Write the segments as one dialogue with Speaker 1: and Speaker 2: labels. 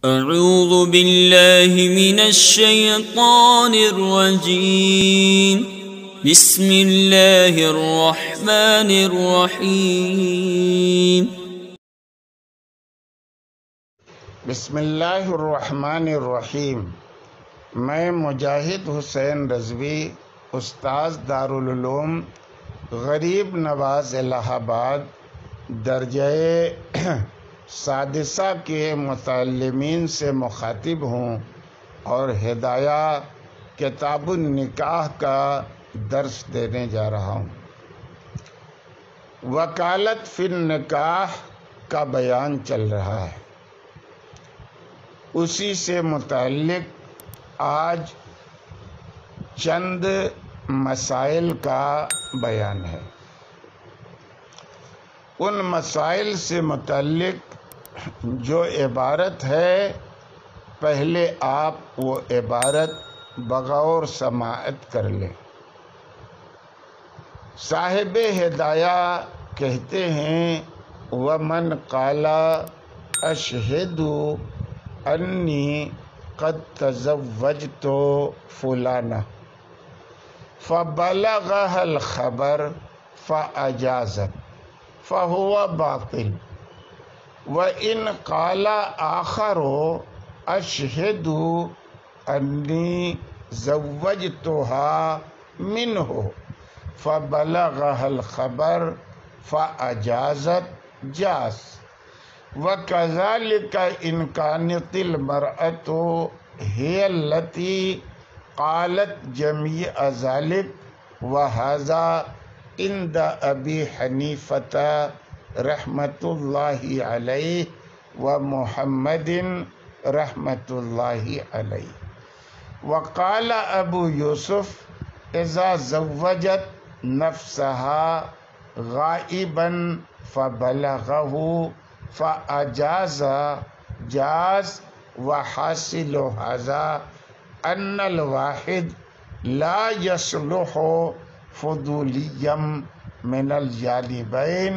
Speaker 1: اعوذ باللہ من الشیطان الرجیم بسم اللہ الرحمن الرحیم
Speaker 2: بسم اللہ الرحمن الرحیم۔ میں مجاہد حسین رضوی، استاذ دارالعلوم غریب نواز الہ آباد، درجہ سادسہ کے متعلمین سے مخاطب ہوں اور ہدایہ کتاب النکاح کا درس دینے جا رہا ہوں۔ وکالت فی النکاح کا بیان چل رہا ہے، اسی سے متعلق آج چند مسائل کا بیان ہے۔ ان مسائل سے متعلق جو عبارت ہے، پہلے آپ وہ عبارت بغور سماعت کر لیں۔ صاحب ہدایہ کہتے ہیں وَمَنْ قَالَ أَشْهِدُ أَنِّي قَدْ تَزَوَّجْتُ فُلَانَةً فَبَلَغَهَا الْخَبَرُ فَأَجَازَتْ فَهُوَ بَاطِلٌ، وَإِنْ قَالَ آخَرُ أَشْهِدُ أَنِّي زَوَّجْتُهَا مِنْهُ فَبَلَغَهَا الْخَبَرُ فَأَجَازَتْ جَازَ، وَكَذَلِكَ إِنْ كَانَتِ الْمَرْأَةُ هِيَ الَّتِي قَالَتْ جَمِيعَ ذَلِكَ، وَهَذَا عند أبي حنيفة رحمة الله عليه ومحمد رحمة الله عليه، وقال أبو يوسف إذا زوجت نفسها غائبا فبلغه فأجاز جاز، وحاصل هذا أن الواحد لا يصلح فضوليا من الجانبين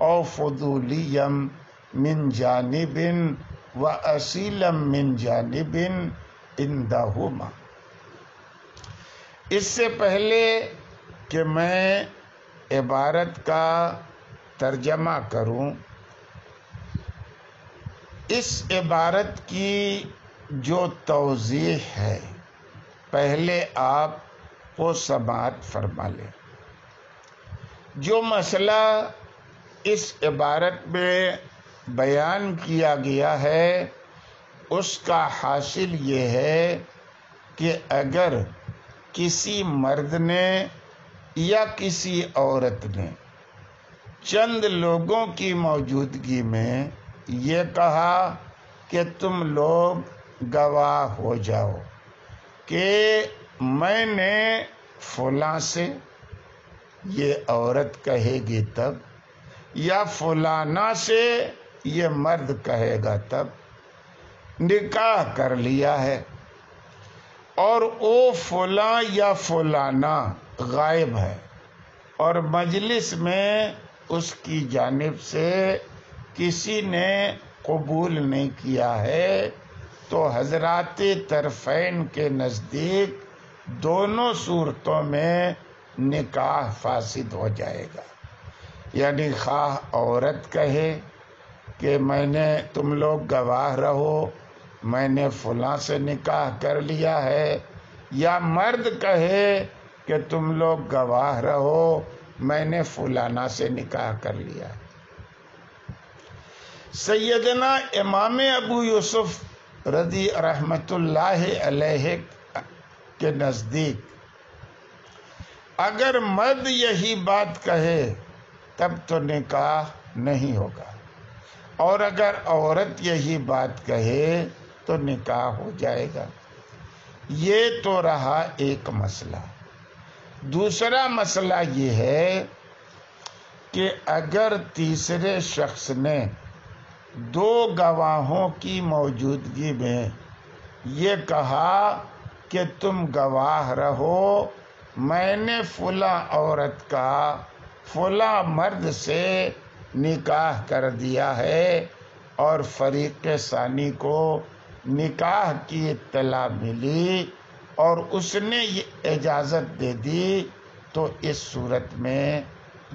Speaker 2: أو فضوليا من جانب وأصيلا من جانب عندهما۔ اس سے پہلے کہ میں عبارت کا ترجمہ کروں، اس عبارت کی جو توضیح ہے پہلے آپ کو سماعت فرما لیں۔ جو مسئلہ اس عبارت میں بیان کیا گیا ہے، اس کا حاصل یہ ہے کہ اگر کسی مرد نے یا کسی عورت نے چند لوگوں کی موجودگی میں یہ کہا کہ تم لوگ گواہ ہو جاؤ کہ میں نے فلاں سے، یہ عورت کہے گی تب، یا فلانا سے یہ مرد کہے گا تب، نکاح کر لیا ہے اور وہ فلاں یا فلانا غائب ہے اور مجلس میں اس کی جانب سے کسی نے قبول نہیں کیا ہے، تو حضرات طرفین کے نزدیک دونوں صورتوں میں نکاح فاسد ہو جائے گا۔ یعنی خواہ عورت کہے کہ میں نے، تم لوگ گواہ رہو، میں نے فلاں سے نکاح کر لیا ہے، یا مرد کہے کہ تم لوگ گواہ رہو، میں نے فلانا سے نکاح کر لیا ہے۔ سیدنا امام ابو یوسف رضی رحمت اللہ علیہ کے نزدیک اگر مرد یہی بات کہے تب تو نکاح نہیں ہوگا، اور اگر عورت یہی بات کہے تو نکاح ہو جائے گا۔ یہ تو رہا ایک مسئلہ۔ دوسرا مسئلہ یہ ہے کہ اگر تیسرے شخص نے دو گواہوں کی موجودگی میں یہ کہا کہ تم گواہ رہو، میں نے فلاں عورت کا فلاں مرد سے نکاح کر دیا ہے، اور فریق ثانی کو نکاح کی اطلاع ملی اور اس نے یہ اجازت دے دی تو اس صورت میں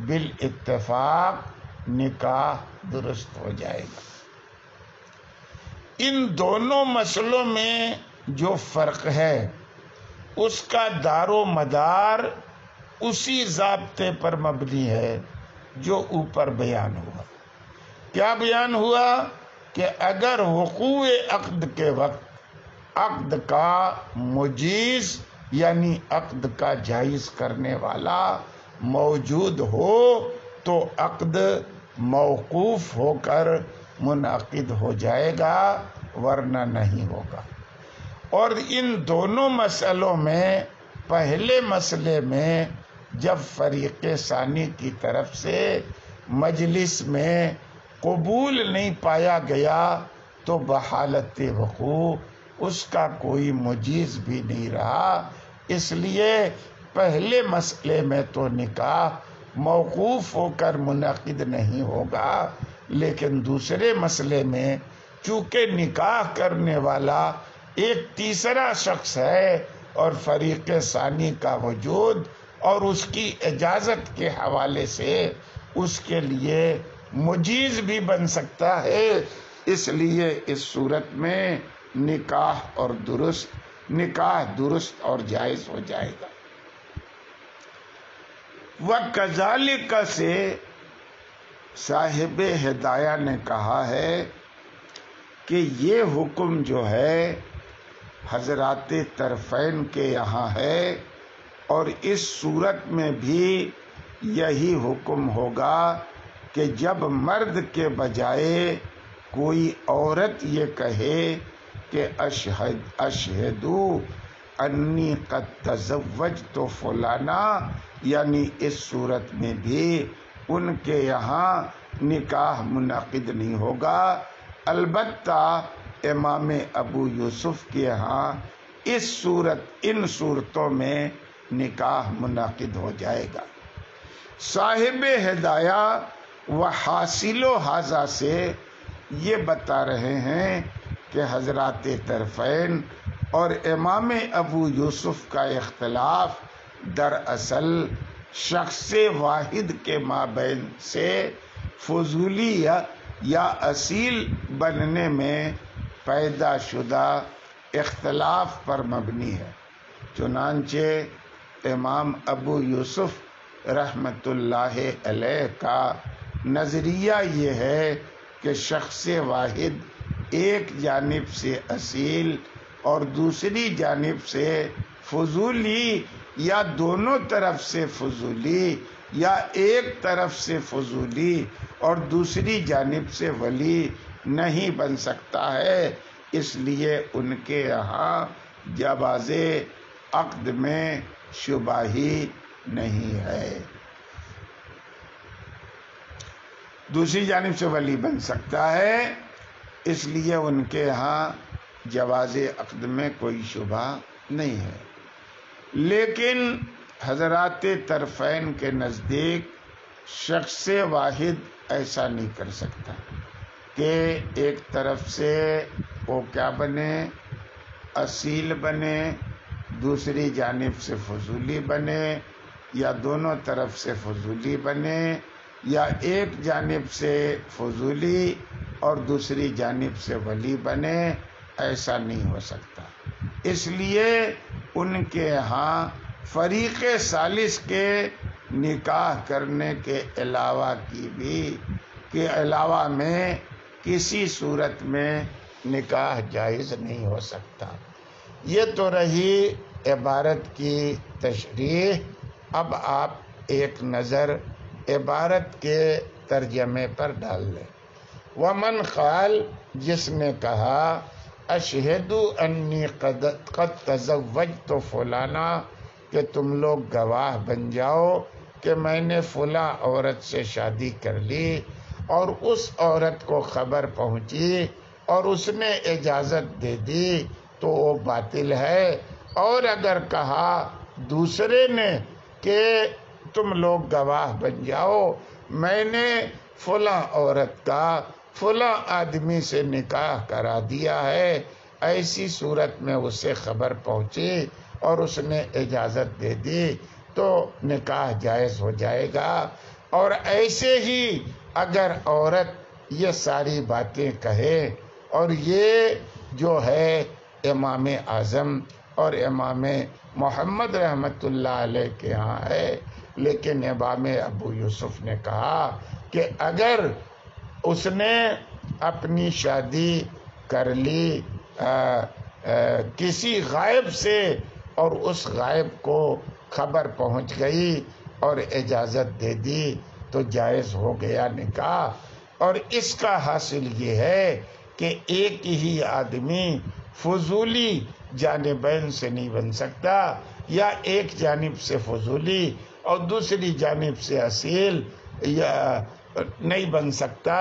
Speaker 2: بالاتفاق نکاح درست ہو جائے گا۔ ان دونوں مسئلوں میں جو فرق ہے اس کا دار و مدار اسی ضابطے پر مبنی ہے جو اوپر بیان ہوا۔ کیا بیان ہوا کہ اگر وقوع عقد کے وقت عقد کا مجیز یعنی عقد کا جائز کرنے والا موجود ہو تو عقد موقوف ہو کر منعقد ہو جائے گا ورنہ نہیں ہوگا۔ اور ان دونوں مسئلوں میں پہلے مسئلے میں جب فریق ثانی کی طرف سے مجلس میں قبول نہیں پایا گیا تو بحالت وقوع اس کا کوئی مجیز بھی نہیں رہا، اس لیے پہلے مسئلے میں تو نکاح موقوف ہو کر منعقد نہیں ہوگا، لیکن دوسرے مسئلے میں چونکہ نکاح کرنے والا ایک تیسرا شخص ہے اور فریق ثانی کا وجود اور اس کی اجازت کے حوالے سے اس کے لیے مجیز بھی بن سکتا ہے، اس لیے اس صورت میں نکاح درست اور جائز ہو جائے گا۔ وَكَذَلِكَ سے صاحب ہدایہ نے کہا ہے کہ یہ حکم جو ہے حضرات طرفین کے یہاں ہے اور اس صورت میں بھی یہی حکم ہوگا کہ جب مرد کے بجائے کوئی عورت یہ کہے کہ اشہدو انی قد تزوجت فلانا، یعنی اس صورت میں بھی ان کے یہاں نکاح منعقد نہیں ہوگا۔ البتہ امام ابو یوسف کے یہاں ان صورتوں میں نکاح منعقد ہو جائے گا۔ صاحب ہدایہ و حاصل و حاضہ سے یہ بتا رہے ہیں کہ حضرات طرفین اور امام ابو یوسف کا اختلاف دراصل شخص واحد کے مابین سے فضولی یا اصیل بننے میں پیدا شدہ اختلاف پر مبنی ہے۔ چنانچہ امام ابو یوسف رحمت اللہ علیہ کا نظریہ یہ ہے کہ شخص واحد ایک جانب سے اصیل اور دوسری جانب سے فضولی یا دونوں طرف سے فضولی یا ایک طرف سے فضولی اور دوسری جانب سے ولی نہیں بن سکتا ہے، اس لیے ان کے یہاں جواز عقد میں شبہ ہی نہیں ہے۔ دوسری جانب سے ولی بن سکتا ہے، اس لیے ان کے یہاں جواز عقد میں کوئی شبہ نہیں ہے، لیکن حضرات طرفین کے نزدیک شخص واحد ایسا نہیں کر سکتا کہ ایک طرف سے وہ کیا بنے، اصیل بنے، دوسری جانب سے فضولی بنے، یا دونوں طرف سے فضولی بنے، یا ایک جانب سے فضولی اور دوسری جانب سے ولی بنے، ایسا نہیں ہو سکتا۔ اس لیے ان کے یہاں فریق ثالث کے نکاح کرنے کے علاوہ میں کسی صورت میں نکاح جائز نہیں ہو سکتا۔ یہ تو رہی عبارت کی تشریح۔ اب آپ ایک نظر عبارت کے ترجمے پر ڈال لیں۔ ومن قال، جس نے کہا اشہدو انی قد تزوجت فلانا، کہ تم لوگ گواہ بن جاؤ کہ میں نے فلاں عورت سے شادی کر لی، اور اس عورت کو خبر پہنچی اور اس نے اجازت دے دی تو وہ باطل ہے۔ اور اگر کہا دوسرے نے کہ تم لوگ گواہ بن جاؤ میں نے فلاں عورت کا فلاں آدمی سے نکاح کرا دیا ہے، ایسی صورت میں اسے خبر پہنچی اور اس نے اجازت دے دی تو نکاح جائز ہو جائے گا۔ اور ایسے ہی اگر عورت یہ ساری باتیں کہے، اور یہ جو ہے امام اعظم اور امام محمد رحمت اللہ علیہ کے ہاں ہے، لیکن امام ابو یوسف نے کہا کہ اگر اس نے اپنی شادی کر لی کسی غائب سے اور اس غائب کو خبر پہنچ گئی اور اجازت دے دی تو جائز ہو گیا نکاح۔ اور اس کا حاصل یہ ہے کہ ایک ہی آدمی فضولی جانبین سے نہیں بن سکتا، یا ایک جانب سے فضولی اور دوسری جانب سے اصیل یا نہیں بن سکتا۔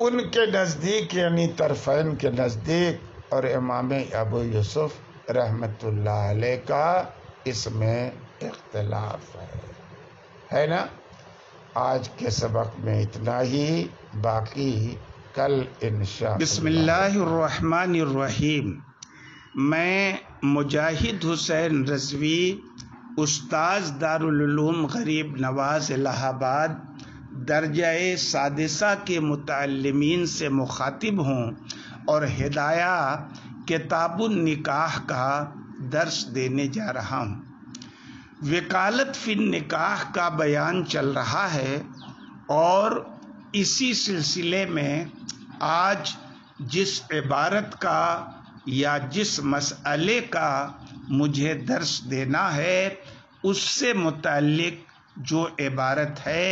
Speaker 2: ان کے نزدیک یعنی طرفین کے نزدیک اور امام ابو یوسف رحمت اللہ علیہ کا اس میں اختلاف ہے نا۔ آج کے سبق میں اتنا ہی، باقی کل انشاءاللہ۔
Speaker 3: بسم اللہ الرحمن الرحیم۔ میں مجاہد حسین رضوی، استاذ دارالعلوم غریب نواز الہ آباد، درجہ سادسہ کے متعلمین سے مخاطب ہوں اور ہدایہ کتاب النکاح کا درس دینے جا رہا ہوں۔ وکالت فی النکاح کا بیان چل رہا ہے، اور اسی سلسلے میں آج جس عبارت کا یا جس مسئلے کا مجھے درس دینا ہے اس سے متعلق جو عبارت ہے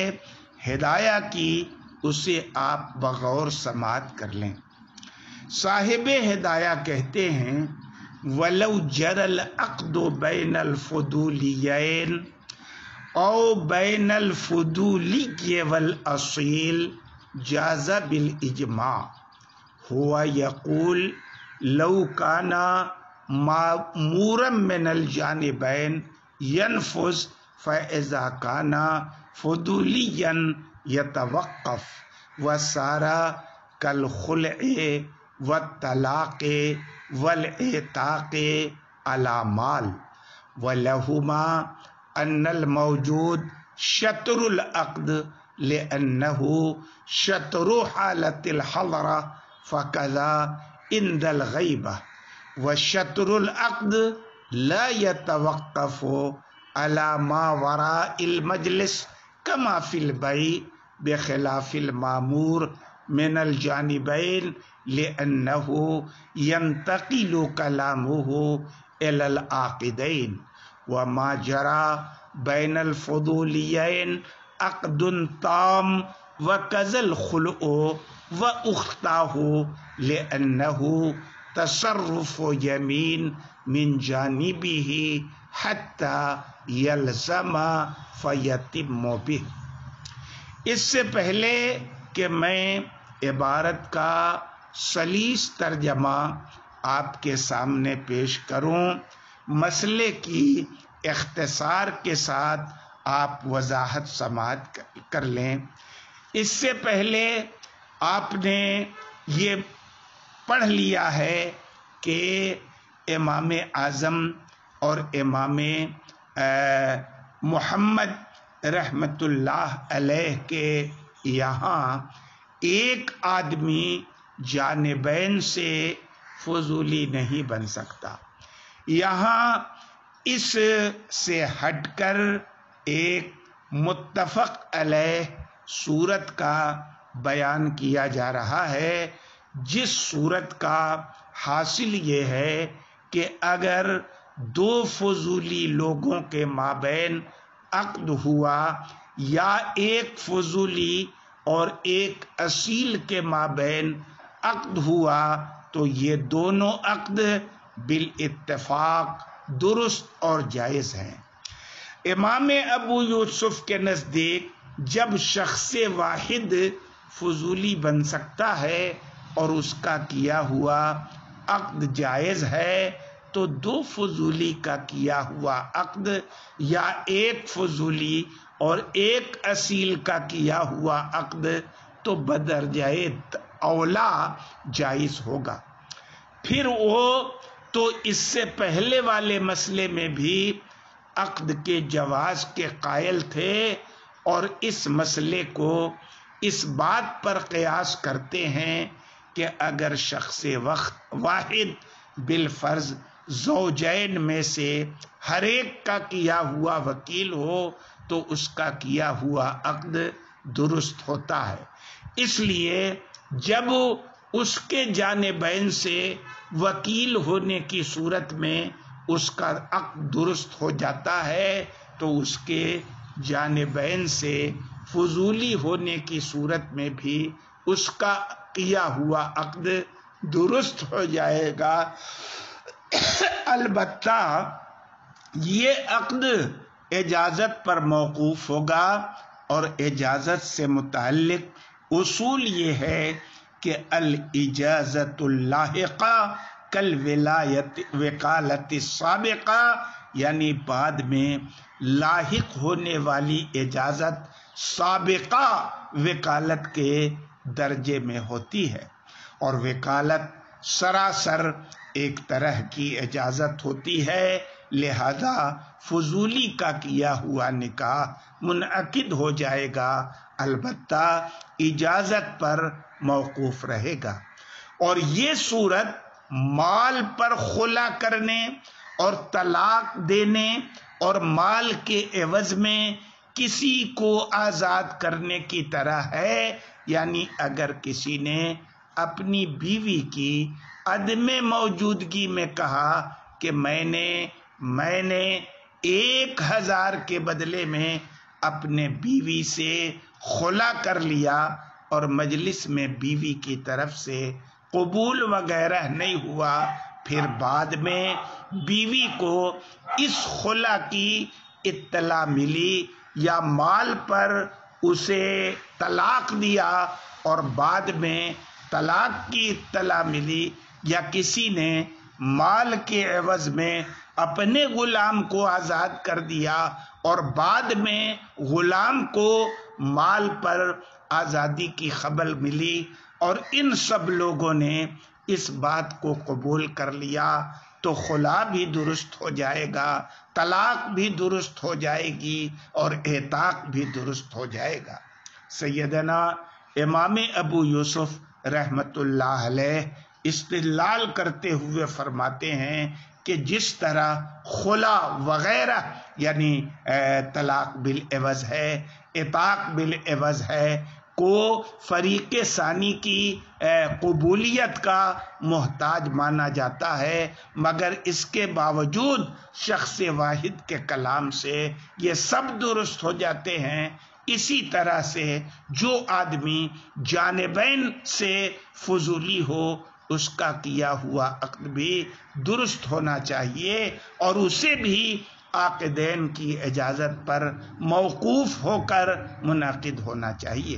Speaker 3: ہدایہ کی، اسے آپ بغور سماعت کر لیں۔ صاحب ہدایہ کہتے ہیں وَلَوْ جَرَى الْعَقْدُ بَيْنَ الْفُضُولِيَّيْنِ أَوْ بَيْنَ الْفُضُولِيِّ وَالْأَصِيلِ جَازَ بِالْإِجْمَاعِ هُوَ يَقُولُ لَوْ كَانَ مَأْمُورًا مِنَ الْجَانِبَيْنِ يَنْفُذُ فَإِذَا كَانَ فُضُولِيًّا يَتَوَقَّفُ وَصَارَ كَالْخُلْعِ وَالطَّلَاقِ وَالْعِتَاقِ عَلَى مَالٍ وَلَهُمَا أَنَّ الْمَوْجُودَ شَطْرُ الْعَقْدِ لِأَنَّهُ شَطْرُ حَالَةِ الْحَضْرَةِ فَكَذَا عِنْدَ الْغَيْبَةِ وَشَطْرُ الْعَقْدِ لَا يَتَوَقَّفُ عَلَى مَا وَرَاءِ الْمَجْلِسِ كَمَا فِي الْبَيْعِ بِخِلَافِ الْمَأْمُورِ مِنَ الْجَانِبَيْنِ لِأَنَّهُ يَنْتَقِلُ كَلَامُهُ إِلَى الْعَاقِدَيْنِ وَمَا جَرَى بَيْنَ الْفُضُولِيَّيْنِ عَقْدٌ تَامٌّ وَكَذَا الْخُلُعُ وَأُخْتَاهُ لِأَنَّهُ تَصَرُّفُ يَمِينٍ مِنْ جَانِبِهِ حَتَّى يَلْزَمَ فَيَتِمُّ بِهِ۔ اس سے پہلے کہ میں عبارت کا سلیس ترجمہ آپ کے سامنے پیش کروں، مسئلے کی اختصار کے ساتھ آپ وضاحت سماعت کر لیں۔ اس سے پہلے آپ نے یہ پڑھ لیا ہے کہ امام اعظم اور امام محمد رحمت اللہ علیہ کے یہاں ایک آدمی جانبین سے فضولی نہیں بن سکتا۔ یہاں اس سے ہٹ کر ایک متفق علیہ صورت کا بیان کیا جا رہا ہے، جس صورت کا حاصل یہ ہے کہ اگر دو فضولی لوگوں کے مابین عقد ہوا یا ایک فضولی اور ایک اصیل کے مابین عقد ہوا تو یہ دونوں عقد بالاتفاق درست اور جائز ہیں۔ امام ابو یوسف کے نزدیک جب شخص واحد فضولی بن سکتا ہے اور اس کا کیا ہوا عقد جائز ہے تو دو فضولی کا کیا ہوا عقد یا ایک فضولی اور ایک اصیل کا کیا ہوا عقد تو بدرجۂ اولا جائز ہوگا۔ پھر وہ تو اس سے پہلے والے مسئلے میں بھی عقد کے جواز کے قائل تھے، اور اس مسئلے کو اس بات پر قیاس کرتے ہیں کہ اگر شخص واحد بالفرض زوجین میں سے ہر ایک کا کیا ہوا وکیل ہو تو اس کا کیا ہوا عقد درست ہوتا ہے۔ اس لیے جب اس کے جانبین سے وکیل ہونے کی صورت میں اس کا عقد درست ہو جاتا ہے تو اس کے جانبین سے فضولی ہونے کی صورت میں بھی اس کا کیا ہوا عقد درست ہو جائے گا۔ البتہ یہ عقد اجازت پر موقوف ہوگا، اور اجازت سے متعلق اصول یہ ہے کہ الاجازت اللاحقہ کالولایت وکالت السابقہ، یعنی بعد میں لاحق ہونے والی اجازت سابقہ وکالت کے درجے میں ہوتی ہے، اور وکالت سراسر ایک طرح کی اجازت ہوتی ہے، لہذا فضولی کا کیا ہوا نکاح منعقد ہو جائے گا، البتہ اجازت پر موقوف رہے گا۔ اور یہ صورت مال پر خلا کرنے اور طلاق دینے اور مال کے عوض میں کسی کو آزاد کرنے کی طرح ہے، یعنی اگر کسی نے اپنی بیوی کی عدم موجودگی میں کہا کہ میں نے 1000 کے بدلے میں اپنے بیوی سے خلا کر لیا، اور مجلس میں بیوی کی طرف سے قبول وغیرہ نہیں ہوا، پھر بعد میں بیوی کو اس خلا کی اطلاع ملی یا مال پر اسے طلاق دیا اور بعد میں طلاق کی اطلاع ملی، یا کسی نے مال کے عوض میں اپنے غلام کو آزاد کر دیا اور بعد میں غلام کو مال پر آزادی کی خبر ملی، اور ان سب لوگوں نے اس بات کو قبول کر لیا، تو خلا بھی درست ہو جائے گا، طلاق بھی درست ہو جائے گی، اور اعتاق بھی درست ہو جائے گا۔ سیدنا امام ابو یوسف رحمت اللہ علیہ استدلال کرتے ہوئے فرماتے ہیں کہ جس طرح خلا وغیرہ یعنی طلاق بالعوض ہے، اعتاق بالعوض ہے، کو فریق ثانی کی قبولیت کا محتاج مانا جاتا ہے، مگر اس کے باوجود شخص واحد کے کلام سے یہ سب درست ہو جاتے ہیں، اسی طرح سے جو آدمی جانبین سے فضولی ہو اس کا کیا ہوا عقد بھی درست ہونا چاہیے، اور اسے بھی عاقدین کی اجازت پر موقوف ہو کر منعقد ہونا چاہیے۔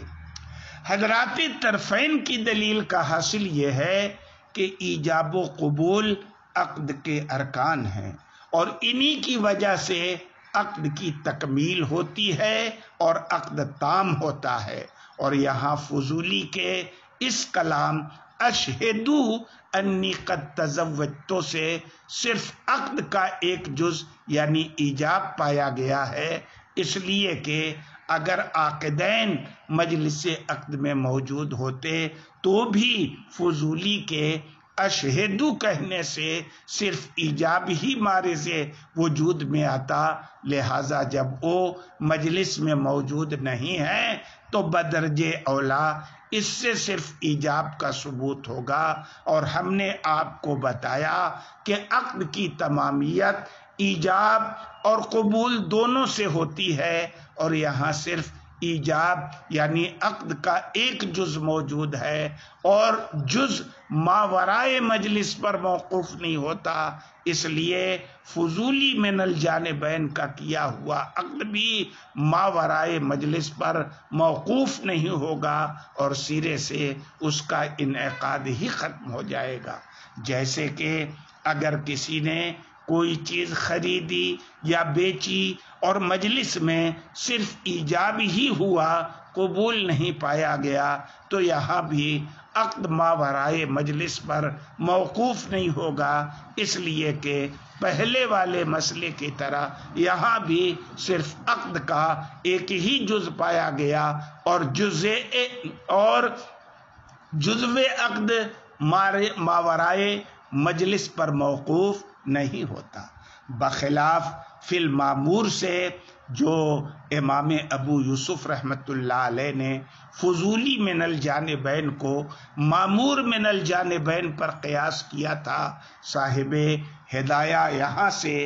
Speaker 3: حضرات طرفین کی دلیل کا حاصل یہ ہے کہ ایجاب و قبول عقد کے ارکان ہیں، اور انہی کی وجہ سے عقد کی تکمیل ہوتی ہے اور عقد تام ہوتا ہے۔ اور یہاں فضولی کے اس کلام اشہدو انی قد تزوجتو سے صرف عقد کا ایک جز یعنی ایجاب پایا گیا ہے، اس لیے کہ اگر عاقدین مجلس عقد میں موجود ہوتے تو بھی فضولی کے اشہدو کہنے سے صرف ایجاب ہی مارے سے وجود میں آتا، لہذا جب وہ مجلس میں موجود نہیں ہے تو بدرجہ اولا اس سے صرف ایجاب کا ثبوت ہوگا۔ اور ہم نے آپ کو بتایا کہ عقد کی تمامیت ایجاب اور قبول دونوں سے ہوتی ہے، اور یہاں صرف ایجاب یعنی عقد کا ایک جز موجود ہے، اور جز ماورائے مجلس پر موقوف نہیں ہوتا، اس لیے فضولی من الجانبین کا کیا ہوا عقد بھی ماورائے مجلس پر موقوف نہیں ہوگا، اور سرے سے اس کا انعقاد ہی ختم ہو جائے گا۔ جیسے کہ اگر کسی نے کوئی چیز خریدی یا بیچی اور مجلس میں صرف ایجاب ہی ہوا قبول نہیں پایا گیا تو یہاں بھی عقد ماورائے مجلس پر موقوف نہیں ہوگا، اس لیے کہ پہلے والے مسئلے کی طرح یہاں بھی صرف عقد کا ایک ہی جز پایا گیا اور جزو عقد ماورائے مجلس پر موقوف نہیں ہوتا، بخلاف فی المامور سے جو امام ابو یوسف رحمۃ اللہ علیہ نے فضولی من الجانبین کو مامور من الجانبین پر قیاس کیا تھا۔ صاحب ہدایہ یہاں سے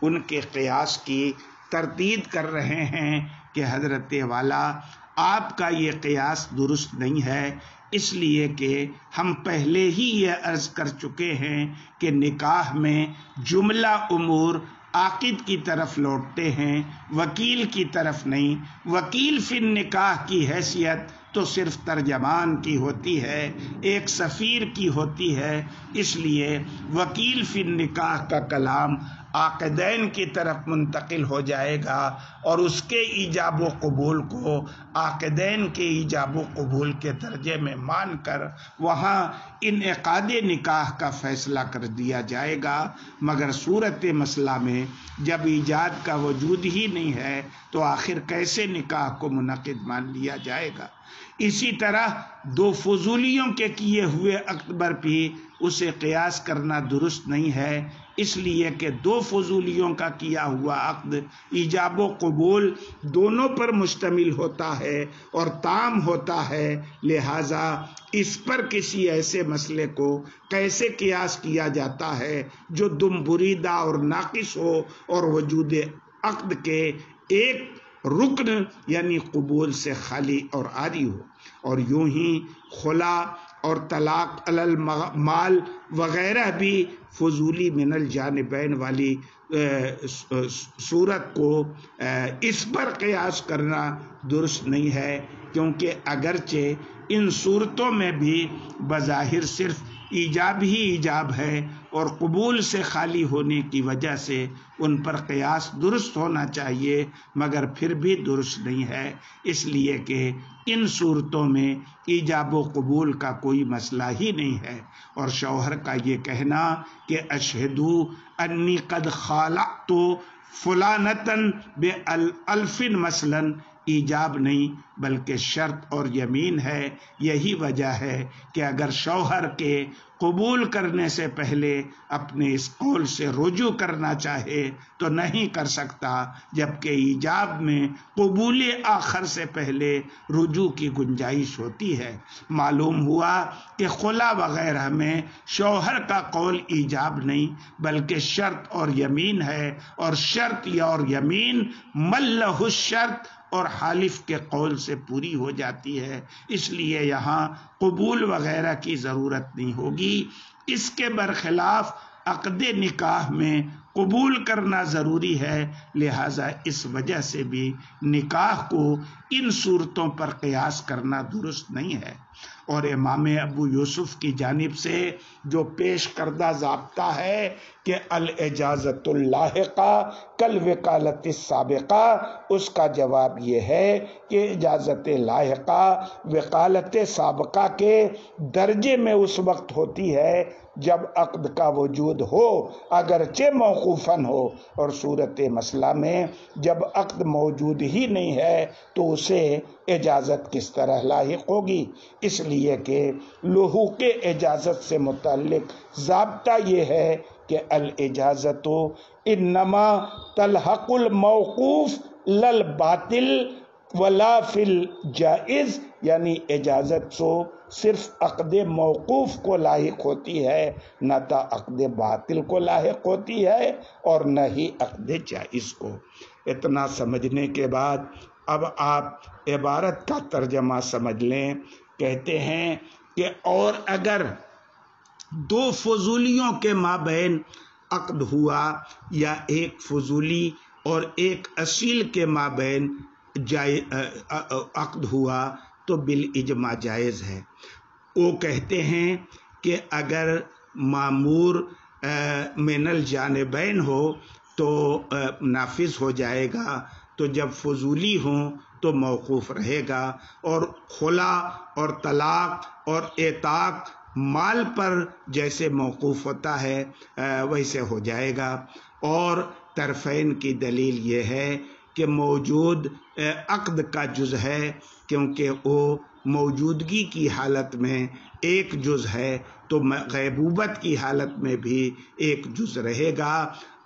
Speaker 3: ان کے قیاس کی تردید کر رہے ہیں کہ حضرت والا آپ کا یہ قیاس درست نہیں ہے، اس لیے کہ ہم پہلے ہی یہ عرض کر چکے ہیں کہ نکاح میں جملہ امور عاقد کی طرف لوٹتے ہیں، وکیل کی طرف نہیں۔ وکیل فی النکاح کی حیثیت تو صرف ترجمان کی ہوتی ہے، ایک سفیر کی ہوتی ہے، اس لیے وکیل فی النکاح کا کلام عاقدین کی طرف منتقل ہو جائے گا اور اس کے ایجاب و قبول کو عاقدین کے ایجاب و قبول کے درجے میں مان کر وہاں انعقاد نکاح کا فیصلہ کر دیا جائے گا، مگر صورت مسئلہ میں جب ایجاد کا وجود ہی نہیں ہے تو آخر کیسے نکاح کو منعقد مان لیا جائے گا؟ اسی طرح دو فضولیوں کے کیے ہوئے عقد پر بھی اسے قیاس کرنا درست نہیں ہے، اس لیے کہ دو فضولیوں کا کیا ہوا عقد ایجاب و قبول دونوں پر مشتمل ہوتا ہے اور تام ہوتا ہے، لہذا اس پر کسی ایسے مسئلے کو کیسے قیاس کیا جاتا ہے جو دم بریدہ اور ناقص ہو اور وجود عقد کے ایک رکن یعنی قبول سے خالی اور عاری ہو۔ اور یوں ہی خلا اور طلاق علی المال وغیرہ بھی فضولی من الجانبین والی صورت کو اس پر قیاس کرنا درست نہیں ہے، کیونکہ اگرچہ ان صورتوں میں بھی بظاہر صرف ایجاب ہی ایجاب ہے اور قبول سے خالی ہونے کی وجہ سے ان پر قیاس درست ہونا چاہیے، مگر پھر بھی درست نہیں ہے، اس لیے کہ ان صورتوں میں ایجاب و قبول کا کوئی مسئلہ ہی نہیں ہے۔ اور شوہر کا یہ کہنا کہ اشہدو انی قد خالعت فلانتن بألف مثلا ایجاب نہیں بلکہ شرط اور یمین ہے۔ یہی وجہ ہے کہ اگر شوہر کے قبول کرنے سے پہلے اپنے اس قول سے رجوع کرنا چاہے تو نہیں کر سکتا، جبکہ ایجاب میں قبول آخر سے پہلے رجوع کی گنجائش ہوتی ہے۔ معلوم ہوا کہ خلا وغیرہ میں شوہر کا قول ایجاب نہیں بلکہ شرط اور یمین ہے، اور شرط اور یمین ملہ الشرط اور حالف کے قول سے پوری ہو جاتی ہے، اس لیے یہاں قبول وغیرہ کی ضرورت نہیں ہوگی۔ اس کے برخلاف عقد نکاح میں قبول کرنا ضروری ہے، لہذا اس وجہ سے بھی نکاح کو ان صورتوں پر قیاس کرنا درست نہیں ہے۔ اور امام ابو یوسف کی جانب سے جو پیش کردہ ضابطہ ہے کہ الاجازت اللاحقہ کالوکالۃ السابقہ، اس کا جواب یہ ہے کہ اجازت لاحقہ وکالت سابقہ کے درجے میں اس وقت ہوتی ہے جب عقد کا وجود ہو اگرچہ موقوفاً ہو، اور صورت مسئلہ میں جب عقد موجود ہی نہیں ہے تو اسے اجازت کس طرح لاحق ہوگی؟ اس لیے کہ لحوق اجازت سے متعلق ضابطہ یہ ہے کہ الاجازت انما تلحق الموقوف للباطل ولا فی الجائز، یعنی اجازت تو صرف عقد موقوف کو لاحق ہوتی ہے، نہ تو عقد باطل کو لاحق ہوتی ہے اور نہ ہی عقد جائز کو۔ اتنا سمجھنے کے بعد اب آپ عبارت کا ترجمہ سمجھ لیں۔ کہتے ہیں کہ اور اگر دو فضولیوں کے مابین عقد ہوا یا ایک فضولی اور ایک اصیل کے مابین عقد ہوا تو بالاجماع جائز ہے۔ وہ کہتے ہیں کہ اگر مامور من الجانبین ہو تو نافذ ہو جائے گا، تو جب فضولی ہوں تو موقوف رہے گا، اور خلا اور طلاق اور اعتاق مال پر جیسے موقوف ہوتا ہے ویسے ہو جائے گا۔ اور طرفین کی دلیل یہ ہے کہ موجود عقد کا جز ہے، کیونکہ وہ موجودگی کی حالت میں ایک جز ہے تو غیبوبت کی حالت میں بھی ایک جز رہے گا،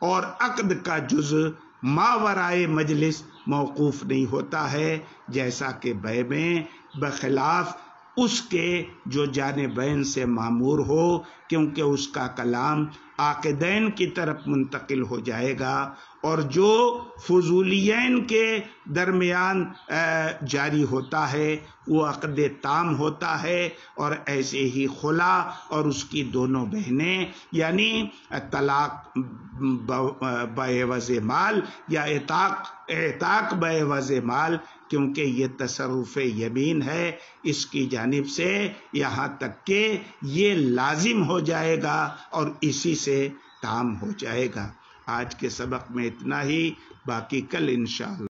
Speaker 3: اور عقد کا جز ماورائے مجلس موقوف نہیں ہوتا ہے، جیسا کہ بیع میں بخلاف اس کے جو جانبین سے معمور ہو، کیونکہ اس کا کلام عاقدین کی طرف منتقل ہو جائے گا، اور جو فضولیین کے درمیان جاری ہوتا ہے وہ عقد تام ہوتا ہے، اور ایسے ہی خلا اور اس کی دونوں بہنیں یعنی طلاق بعوض مال یا اعتاق بعوض مال، کیونکہ یہ تصرف یمین ہے اس کی جانب سے، یہاں تک کہ یہ لازم ہو جائے گا اور اسی سے تام ہو جائے گا۔ آج کے سبق میں اتنا ہی، باقی کل انشاءاللہ